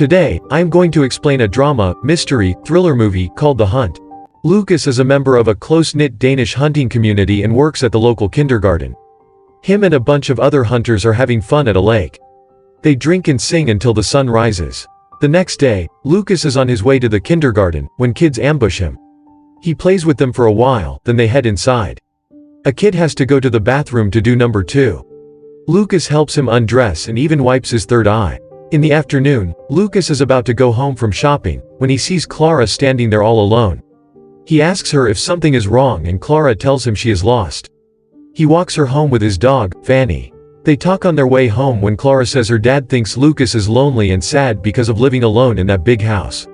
Today, I am going to explain a drama, mystery, thriller movie called The Hunt. Lucas is a member of a close-knit Danish hunting community and works at the local kindergarten. Him and a bunch of other hunters are having fun at a lake. They drink and sing until the sun rises. The next day, Lucas is on his way to the kindergarten when kids ambush him. He plays with them for a while, then they head inside. A kid has to go to the bathroom to do number 2. Lucas helps him undress and even wipes his third eye. In the afternoon, Lucas is about to go home from shopping, when he sees Clara standing there all alone. He asks her if something is wrong and Clara tells him she is lost. He walks her home with his dog, Fanny. They talk on their way home when Clara says her dad thinks Lucas is lonely and sad because of living alone in that big house.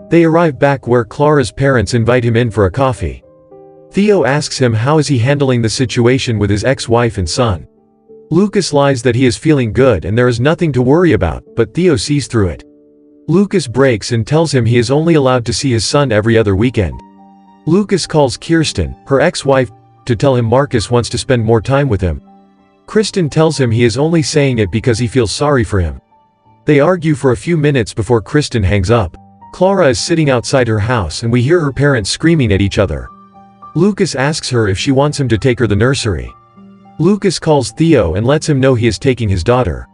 They arrive back where Clara's parents invite him in for a coffee. Theo asks him how is he handling the situation with his ex-wife and son. Lucas lies that he is feeling good and there is nothing to worry about, but Theo sees through it. Lucas breaks and tells him he is only allowed to see his son every other weekend. Lucas calls Kirsten, her ex-wife, to tell him Marcus wants to spend more time with him. Kristen tells him he is only saying it because he feels sorry for him. They argue for a few minutes before Kristen hangs up. Clara is sitting outside her house and we hear her parents screaming at each other. Lucas asks her if she wants him to take her to the nursery. Lucas calls Theo and lets him know he is taking his daughter.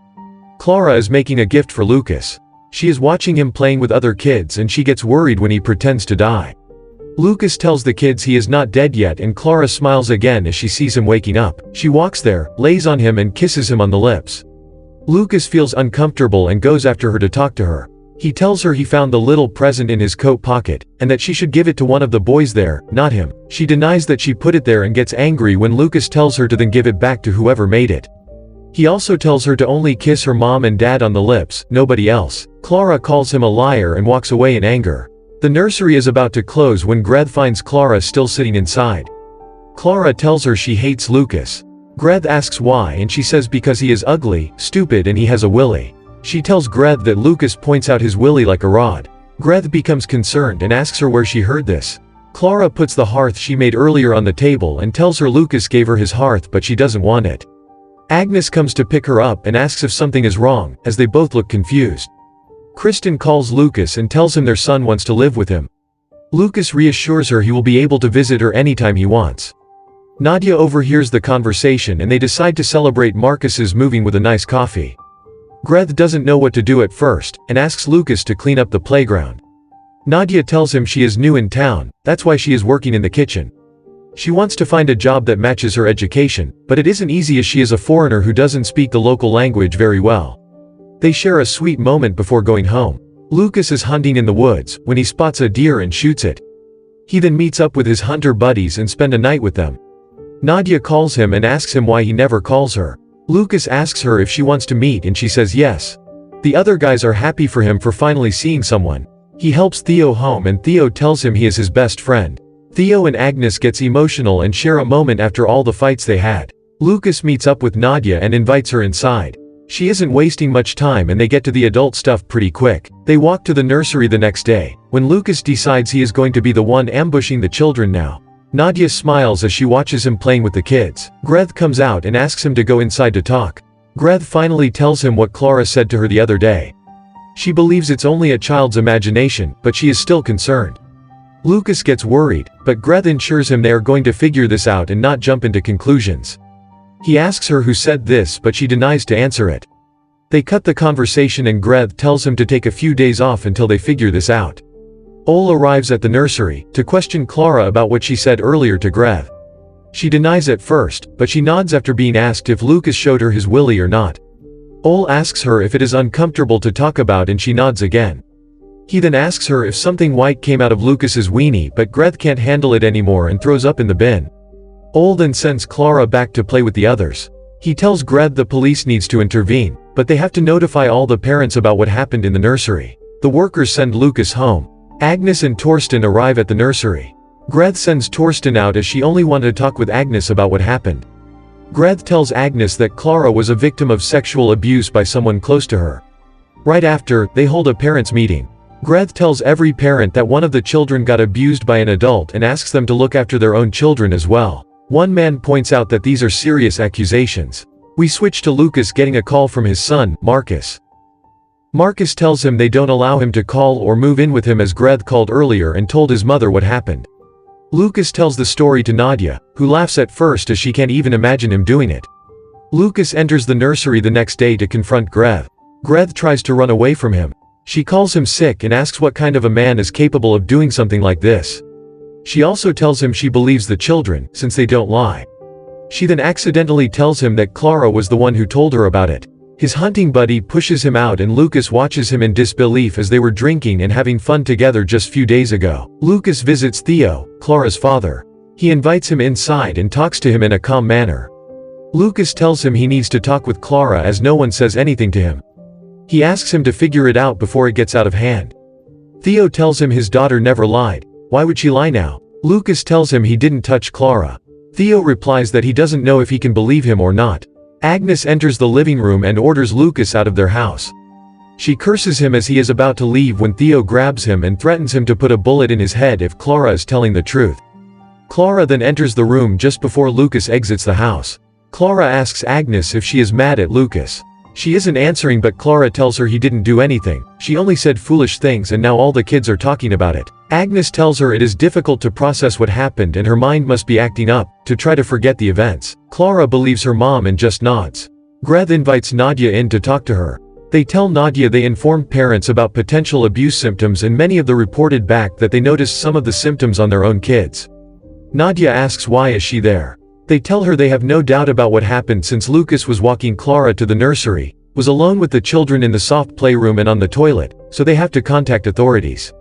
Clara is making a gift for Lucas. She is watching him playing with other kids and she gets worried when he pretends to die. Lucas tells the kids he is not dead yet and Clara smiles again as she sees him waking up. She walks there, lays on him and kisses him on the lips. Lucas feels uncomfortable and goes after her to talk to her. He tells her he found the little present in his coat pocket, and that she should give it to one of the boys there, not him. She denies that she put it there and gets angry when Lucas tells her to then give it back to whoever made it. He also tells her to only kiss her mom and dad on the lips, nobody else. Clara calls him a liar and walks away in anger. The nursery is about to close when Greth finds Clara still sitting inside. Clara tells her she hates Lucas. Greth asks why and she says because he is ugly, stupid and he has a willy. She tells Greth that Lucas points out his willy like a rod. Greth becomes concerned and asks her where she heard this. Clara puts the hearth she made earlier on the table and tells her Lucas gave her his hearth but she doesn't want it. Agnes comes to pick her up and asks if something is wrong, as they both look confused. Kristen calls Lucas and tells him their son wants to live with him. Lucas reassures her he will be able to visit her anytime he wants. Nadia overhears the conversation and they decide to celebrate Marcus's moving with a nice coffee. Greth doesn't know what to do at first, and asks Lucas to clean up the playground. Nadia tells him she is new in town, that's why she is working in the kitchen. She wants to find a job that matches her education, but it isn't easy as she is a foreigner who doesn't speak the local language very well. They share a sweet moment before going home. Lucas is hunting in the woods, when he spots a deer and shoots it. He then meets up with his hunter buddies and spend a night with them. Nadia calls him and asks him why he never calls her. Lucas asks her if she wants to meet and she says yes. The other guys are happy for him for finally seeing someone. He helps Theo home and Theo tells him he is his best friend. Theo and Agnes gets emotional and share a moment after all the fights they had. Lucas meets up with Nadia and invites her inside. She isn't wasting much time and they get to the adult stuff pretty quick. They walk to the nursery the next day, when Lucas decides he is going to be the one ambushing the children now. Nadia smiles as she watches him playing with the kids. Greth comes out and asks him to go inside to talk. Greth finally tells him what Clara said to her the other day. She believes it's only a child's imagination, but she is still concerned. Lucas gets worried, but Greth ensures him they are going to figure this out and not jump into conclusions. He asks her who said this but she denies to answer it. They cut the conversation and Greth tells him to take a few days off until they figure this out. Ole arrives at the nursery, to question Clara about what she said earlier to Greth. She denies at first, but she nods after being asked if Lucas showed her his willy or not. Ole asks her if it is uncomfortable to talk about and she nods again. He then asks her if something white came out of Lucas's weenie but Greth can't handle it anymore and throws up in the bin. Ole then sends Clara back to play with the others. He tells Greth the police needs to intervene, but they have to notify all the parents about what happened in the nursery. The workers send Lucas home. Agnes and Torsten arrive at the nursery. Greth sends Torsten out as she only wanted to talk with Agnes about what happened. Greth tells Agnes that Clara was a victim of sexual abuse by someone close to her. Right after, they hold a parents' meeting. Greth tells every parent that one of the children got abused by an adult and asks them to look after their own children as well. One man points out that these are serious accusations. We switch to Lucas getting a call from his son, Marcus. Marcus tells him they don't allow him to call or move in with him as Greth called earlier and told his mother what happened. Lucas tells the story to Nadia, who laughs at first as she can't even imagine him doing it. Lucas enters the nursery the next day to confront Greth. Greth tries to run away from him. She calls him sick and asks what kind of a man is capable of doing something like this. She also tells him she believes the children, since they don't lie. She then accidentally tells him that Clara was the one who told her about it. His hunting buddy pushes him out and Lucas watches him in disbelief as they were drinking and having fun together just few days ago. Lucas visits Theo, Clara's father. He invites him inside and talks to him in a calm manner. Lucas tells him he needs to talk with Clara as no one says anything to him. He asks him to figure it out before it gets out of hand. Theo tells him his daughter never lied. Why would she lie now? Lucas tells him he didn't touch Clara. Theo replies that he doesn't know if he can believe him or not. Agnes enters the living room and orders Lucas out of their house. She curses him as he is about to leave when Theo grabs him and threatens him to put a bullet in his head if Clara is telling the truth. Clara then enters the room just before Lucas exits the house. Clara asks Agnes if she is mad at Lucas. She isn't answering, but Clara tells her he didn't do anything. She only said foolish things and now all the kids are talking about it. Agnes tells her it is difficult to process what happened and her mind must be acting up to try to forget the events. Clara believes her mom and just nods. Greth invites Nadia in to talk to her. They tell Nadia they informed parents about potential abuse symptoms and many of them reported back that they noticed some of the symptoms on their own kids. Nadia asks why is she there. They tell her they have no doubt about what happened since Lucas was walking Clara to the nursery, was alone with the children in the soft playroom and on the toilet, so they have to contact authorities.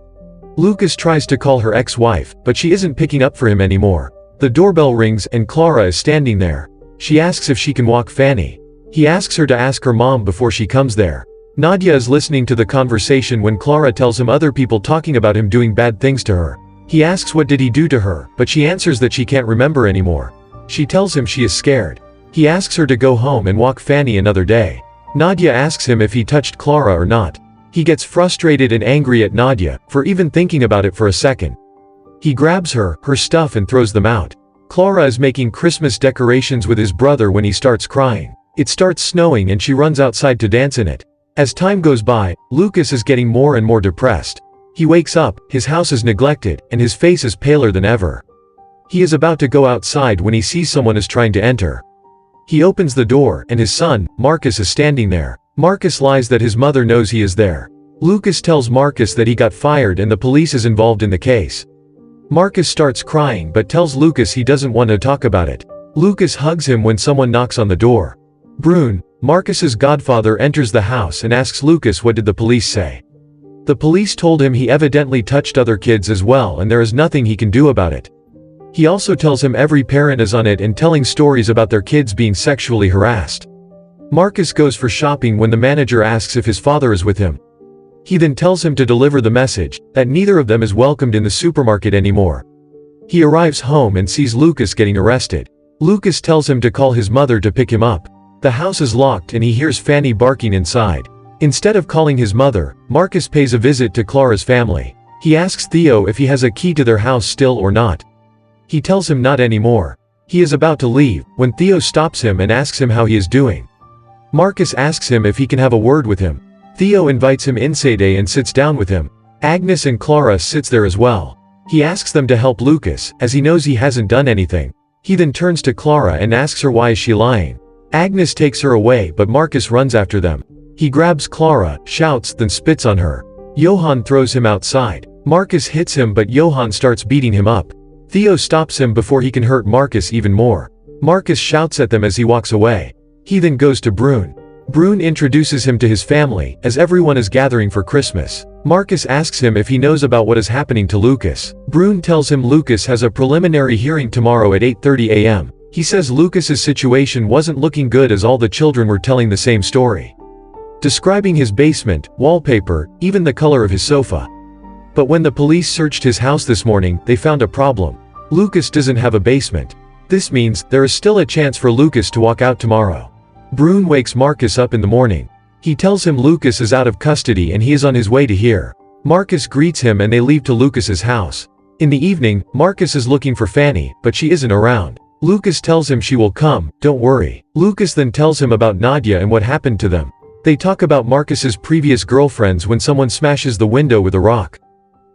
Lucas tries to call her ex-wife, but she isn't picking up for him anymore. The doorbell rings and Clara is standing there. She asks if she can walk Fanny. He asks her to ask her mom before she comes there. Nadia is listening to the conversation when Clara tells him other people talking about him doing bad things to her. He asks what did he do to her, but she answers that she can't remember anymore. She tells him she is scared. He asks her to go home and walk Fanny another day. Nadia asks him if he touched Clara or not. He gets frustrated and angry at Nadia for even thinking about it for a second. He grabs her stuff and throws them out. Clara is making Christmas decorations with his brother when he starts crying. It starts snowing and she runs outside to dance in it. As time goes by, Lucas is getting more and more depressed. He wakes up, his house is neglected, and his face is paler than ever. He is about to go outside when he sees someone is trying to enter. He opens the door, and his son, Marcus, is standing there. Marcus lies that his mother knows he is there. Lucas tells Marcus that he got fired and the police is involved in the case. Marcus starts crying but tells Lucas he doesn't want to talk about it. Lucas hugs him when someone knocks on the door. Brune, Marcus's godfather, enters the house and asks Lucas what did the police say. The police told him he evidently touched other kids as well and there is nothing he can do about it. He also tells him every parent is on it and telling stories about their kids being sexually harassed. Marcus goes for shopping when the manager asks if his father is with him. He then tells him to deliver the message, that neither of them is welcomed in the supermarket anymore. He arrives home and sees Lucas getting arrested. Lucas tells him to call his mother to pick him up. The house is locked and he hears Fanny barking inside. Instead of calling his mother, Marcus pays a visit to Clara's family. He asks Theo if he has a key to their house still or not. He tells him not anymore. He is about to leave, when Theo stops him and asks him how he is doing. Marcus asks him if he can have a word with him. Theo invites him inside and sits down with him. Agnes and Clara sits there as well. He asks them to help Lucas, as he knows he hasn't done anything. He then turns to Clara and asks her why is she lying. Agnes takes her away but Marcus runs after them. He grabs Clara, shouts, then spits on her. Johann throws him outside. Marcus hits him but Johann starts beating him up. Theo stops him before he can hurt Marcus even more. Marcus shouts at them as he walks away. He then goes to Brune. Brune introduces him to his family, as everyone is gathering for Christmas. Marcus asks him if he knows about what is happening to Lucas. Brune tells him Lucas has a preliminary hearing tomorrow at 8:30 a.m. He says Lucas's situation wasn't looking good as all the children were telling the same story. Describing his basement, wallpaper, even the color of his sofa. But when the police searched his house this morning, they found a problem. Lucas doesn't have a basement. This means there is still a chance for Lucas to walk out tomorrow. Brune wakes Marcus up in the morning. He tells him Lucas is out of custody and he is on his way to here. Marcus greets him and they leave to Lucas's house. In the evening, Marcus is looking for Fanny, but she isn't around. Lucas tells him she will come, don't worry. Lucas then tells him about Nadia and what happened to them. They talk about Marcus's previous girlfriends when someone smashes the window with a rock.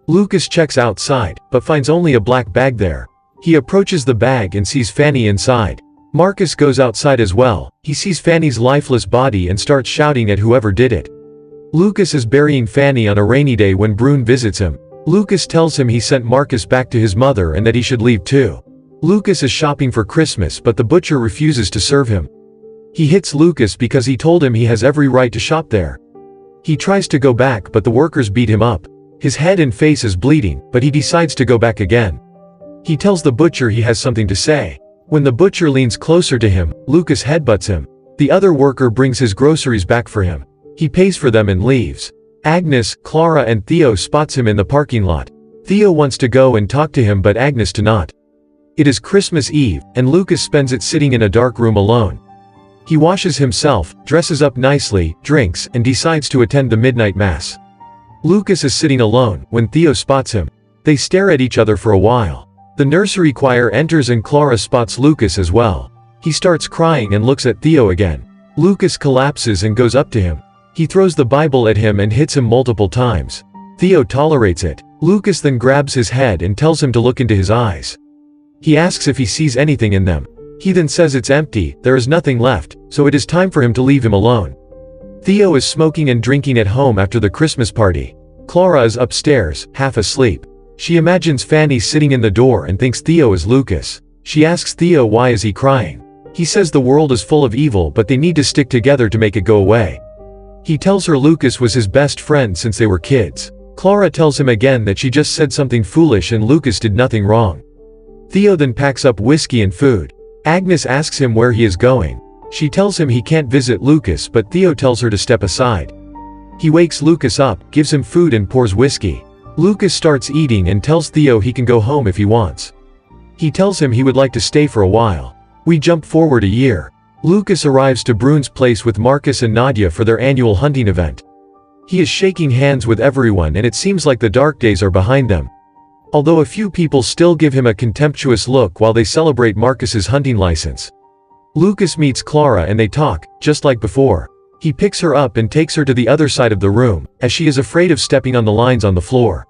Lucas checks outside, but finds only a black bag there. He approaches the bag and sees Fanny inside. Marcus goes outside as well. He sees Fanny's lifeless body and starts shouting at whoever did it. Lucas is burying Fanny on a rainy day when Brune visits him. Lucas tells him he sent Marcus back to his mother and that he should leave too. Lucas is shopping for Christmas, but the butcher refuses to serve him. He hits Lucas because he told him he has every right to shop there. He tries to go back, but the workers beat him up. His head and face is bleeding, but he decides to go back again. He tells the butcher he has something to say. When the butcher leans closer to him, Lucas headbutts him. The other worker brings his groceries back for him. He pays for them and leaves. Agnes, Clara and Theo spots him in the parking lot. Theo wants to go and talk to him, but Agnes does not. It is Christmas Eve, and Lucas spends it sitting in a dark room alone. He washes himself, dresses up nicely, drinks, and decides to attend the midnight mass. Lucas is sitting alone when Theo spots him. They stare at each other for a while. The nursery choir enters and Clara spots Lucas as well. He starts crying and looks at Theo again. Lucas collapses and goes up to him. He throws the Bible at him and hits him multiple times. Theo tolerates it. Lucas then grabs his head and tells him to look into his eyes. He asks if he sees anything in them. He then says it's empty, there is nothing left, so it is time for him to leave him alone. Theo is smoking and drinking at home after the Christmas party. Clara is upstairs, half asleep. She imagines Fanny sitting in the door and thinks Theo is Lucas. She asks Theo why is he crying. He says the world is full of evil, but they need to stick together to make it go away. He tells her Lucas was his best friend since they were kids. Clara tells him again that she just said something foolish and Lucas did nothing wrong. Theo then packs up whiskey and food. Agnes asks him where he is going. She tells him he can't visit Lucas, but Theo tells her to step aside. He wakes Lucas up, gives him food and pours whiskey. Lucas starts eating and tells Theo he can go home if he wants. He tells him he would like to stay for a while. We jump forward a year. Lucas arrives to Brune's place with Marcus and Nadia for their annual hunting event. He is shaking hands with everyone and it seems like the dark days are behind them. Although a few people still give him a contemptuous look while they celebrate Marcus's hunting license. Lucas meets Clara and they talk, just like before. He picks her up and takes her to the other side of the room, as she is afraid of stepping on the lines on the floor.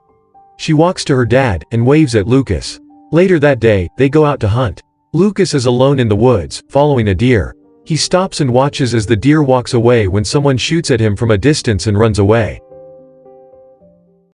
She walks to her dad, and waves at Lucas. Later that day, they go out to hunt. Lucas is alone in the woods, following a deer. He stops and watches as the deer walks away when someone shoots at him from a distance and runs away.